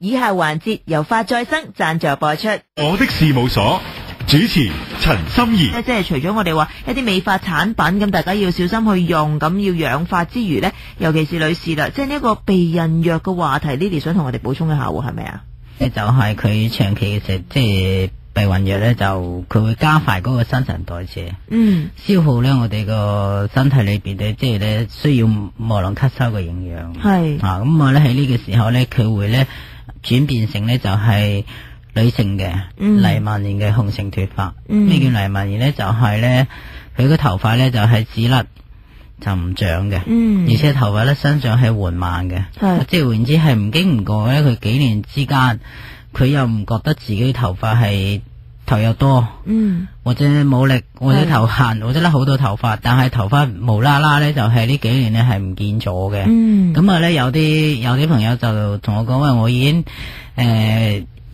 以下環節由發再生贊助播出。我的事務所主持陳心怡。即係除咗我哋話一啲美髮產品咁，大家要小心去用，咁要養髮之餘呢，尤其是女士啦，即係呢一個避孕藥嘅話題，Lily想同我哋補充一下喎，係咪啊？就係佢長期嘅食，即係避孕藥咧，就佢會加快嗰個新陳代謝，消耗咧我哋個身體裏邊咧，即係咧需要毛囊吸收嘅營養。係咁我咧喺呢個時候咧，佢會咧轉變成咧就係女性嘅黎曼年嘅雄性脫髮。咩叫黎曼年咧？就係咧佢個頭髮咧就係只甩就唔長嘅，而且頭髮咧生長係緩慢嘅，即係換言之係唔經唔覺咧，佢幾年之間佢又唔覺得自己頭髮係頭又多，或者冇力，或者頭痕，或者甩好多頭髮，但係頭髮無啦啦咧就係呢幾年咧係唔見咗嘅。咁啊咧有啲朋友就同我講話，我已經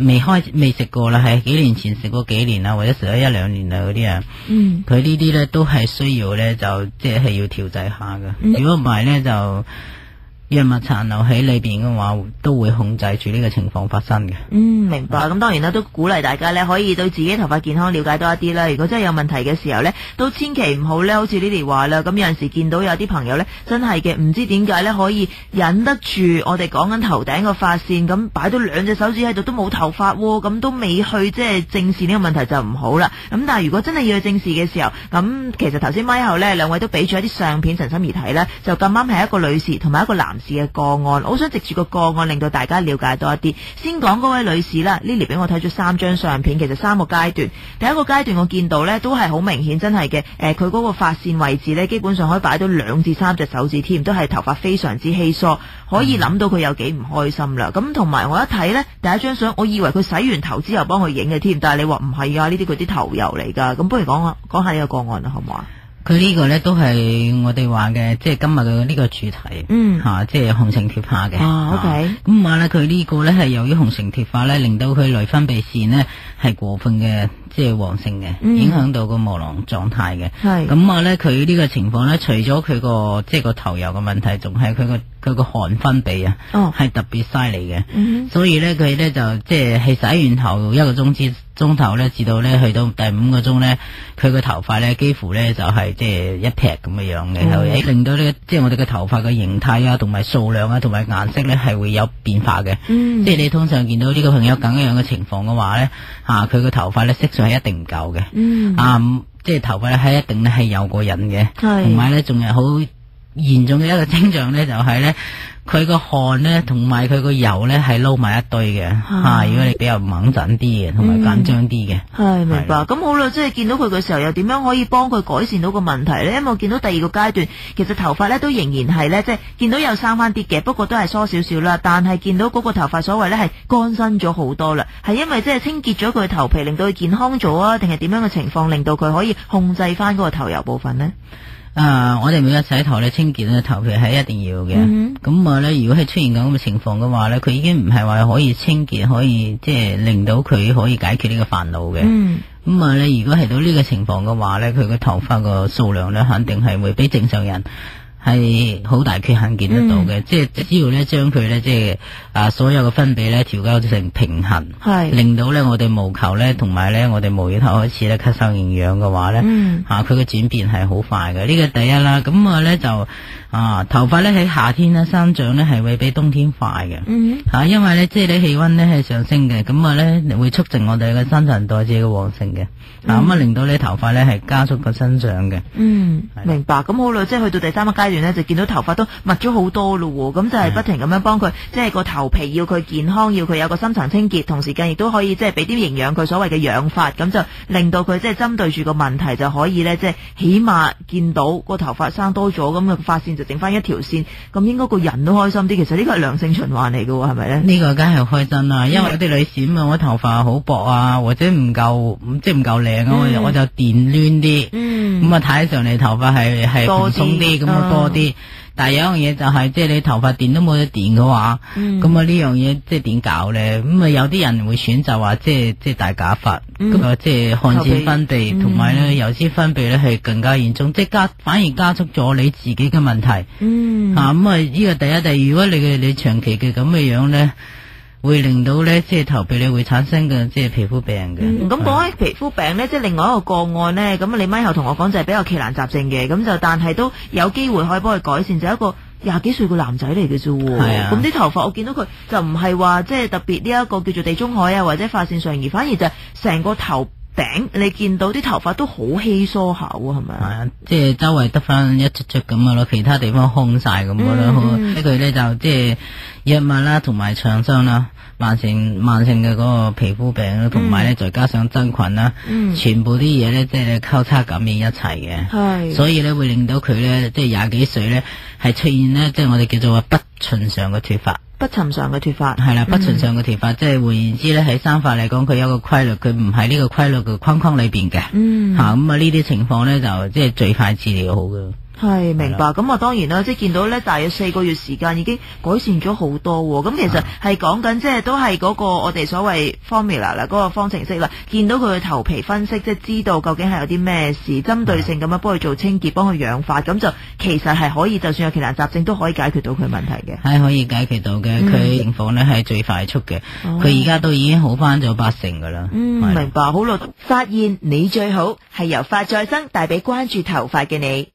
未食過啦，係幾年前食過幾年啦，或者食咗一兩年啦嗰啲啊。佢呢啲咧都係需要咧就即係要調劑下嘅。如果唔係咧就藥物殘留喺裏邊嘅話，都會控制住呢個情況發生嘅。明白。咁當然啦，都鼓勵大家咧可以對自己頭髮健康了解多一啲啦。如果真係有問題嘅時候咧，都千祈唔好咧，好似 Lily 話啦，咁有陣時見到有啲朋友咧，真係嘅唔知點解咧可以忍得住我哋講緊頭頂個髮線，咁擺到兩隻手指喺度都冇頭髮，咁都未去即係正視呢個問題就唔好啦。咁但係如果真係要去正視嘅時候，咁其實頭先咪後咧兩位都俾咗一啲相片陳心怡睇啦，就咁啱係一個女士同埋一個男士嘅個案，我好想藉住個個案令到大家了解多一啲。先講嗰位女士啦，Lily 俾我睇咗3張相片，其實3個階段。第一個階段我見到呢都係好明顯，真係嘅，佢嗰個髮線位置呢，基本上可以擺到2至3隻手指添，都係頭髮非常之稀疏，可以諗到佢有幾唔開心啦。咁同埋我一睇呢第一張相，我以為佢洗完頭之後幫佢影嘅添，但係你話唔係啊，呢啲佢啲頭油嚟噶。咁不如講下呢個個案啦，好唔好啊？佢呢個咧都係我哋話嘅，即係今日嘅呢個主題，即係雄性脫髮嘅。OK。咁話咧，佢呢個咧係由於雄性脫髮咧，令到佢內分泌腺呢係過分嘅，即係旺盛嘅，影響到個毛囊狀態嘅。係。咁話咧，佢呢個情況咧，除咗佢個即係個頭油嘅問題，仲係佢個汗分泌啊，係特別犀利嘅。所以咧，佢咧就即係洗完頭1個鐘頭咧，至到咧去到第5個鐘咧，佢個頭髮咧幾乎咧就係即係一劈咁嘅樣嘅，令到呢即係我哋嘅頭髮嘅形態啊，同埋數量啊，同埋顏色咧係會有變化嘅。即係你通常見到呢個朋友咁樣嘅情況嘅話咧，佢個頭髮咧色素係一定唔夠嘅。即係頭髮咧係一定咧係有過癮嘅，同埋咧仲係好嚴重嘅一個徵象咧，就係咧佢個汗咧同埋佢個油咧係撈埋一堆嘅。如果你比較猛陣啲嘅，同埋緊張啲嘅。係明白。咁好啦，即係見到佢嘅時候，又點樣可以幫佢改善到個問題咧？因為我見到第2個階段，其實頭髮咧都仍然係咧，即係見到有生翻啲嘅，不過都係疏少少啦。但係見到嗰個頭髮所謂咧係乾身咗好多啦，係因為即係清潔咗佢頭皮，令到佢健康咗啊？定係點樣嘅情況令到佢可以控制翻嗰個頭油部分呢？我哋每日洗頭咧清潔咧頭皮係一定要嘅。咁咧如果係出現咁嘅情況嘅話咧，佢已經唔係話可以清潔，可以即係令到佢可以解決呢個煩惱嘅。咁咧如果係到呢個情況嘅話咧，佢個頭髮個數量咧肯定係會比正常人係好大缺陷見得到嘅。即係只要咧將佢咧即係所有嘅分泌咧調校成平衡，令到咧我哋毛球咧同埋咧我哋毛乳頭開始咧吸收營養嘅話咧，佢嘅轉變係好快嘅。呢個第一啦。咁咧就頭髮咧喺夏天咧生長咧係會比冬天快嘅。因為咧即係你氣溫咧係上升嘅，咁咧會促進我哋嘅新陳代謝嘅旺盛嘅。咁令到你頭髮咧係加速個生長嘅。明白。咁好啦，即係去到第3個階段咧，就見到頭髮都密咗好多咯。咁就係不停咁樣幫佢，即係個頭皮要佢健康，要佢有個深層清潔，同時間亦都可以即係俾啲營養佢，所謂嘅養髮，咁就令到佢即係針對住個問題就可以咧，即係起碼見到個頭髮生多咗，咁個髮線就剩翻一條線，咁應該個人都開心啲。其實呢個係良性循環嚟嘅，係咪咧？呢個梗係開心啦，因為有啲女士咁我頭髮好薄啊，或者唔夠即係唔夠靚啊，我就電攣啲，咁睇上嚟頭髮係平鬆啲，咁多啲。但係有一樣嘢就係，即係你頭髮電都冇得電嘅話，咁呢樣嘢即係點搞咧？咁有啲人會選擇話即係戴假髮，即係汗腺分泌同埋咧油脂分泌咧係更加嚴重，即係反而加速咗你自己嘅問題。呢個第一，如果你長期嘅咁嘅樣咧，會令到咧即係頭皮咧會產生嘅即係皮膚病嘅。咁講起皮膚病咧，即係另外一個個案咧，咁你咪後同我講就係比較奇難雜症嘅，咁就但係都有機會可以幫佢改善，就係一個20幾歲個男仔嚟嘅啫。係啊，咁啲頭髮我見到佢就唔係話即係特別呢一個叫做地中海啊或者髮線上移，反而就成個頭頂你見到啲頭髮都好稀疏下喎，係咪啊？即係周圍得翻一撮撮咁嘅咯，其他地方空晒咁嘅咯。佢咧就即係藥物啦，同埋創傷啦，慢性嘅嗰個皮膚病啦，同埋咧再加上真菌啦，全部啲嘢咧即係交叉感染一齊嘅。係，所以咧會令到佢咧即係20幾歲咧係出現咧即係我哋叫做話不尋常嘅脫髮。不尋常嘅脫髮係啦，不尋常嘅脫髮，即係換言之咧，喺生髮嚟講，佢有個規律，佢唔喺呢個規律嘅框框裏邊嘅。咁啊呢啲情況咧就即係最快治療好嘅。係，明白。咁啊當然啦，即係見到咧大約4個月時間已經改善咗好多。咁其實係講緊即係都係嗰個我哋所謂 formula 啦，嗰個方程式啦。見到佢嘅頭皮分析，即係知道究竟係有啲咩事，針對性咁樣幫佢做清潔，幫佢養髮，咁就其實係可以，就算有奇難雜症都可以解決到佢問題嘅。係可以解決到嘅，佢情況咧係最快速嘅。佢而家都已經好翻咗80%噶啦。明白。好啦，發現你最好係由髮再生帶俾關注頭髮嘅你。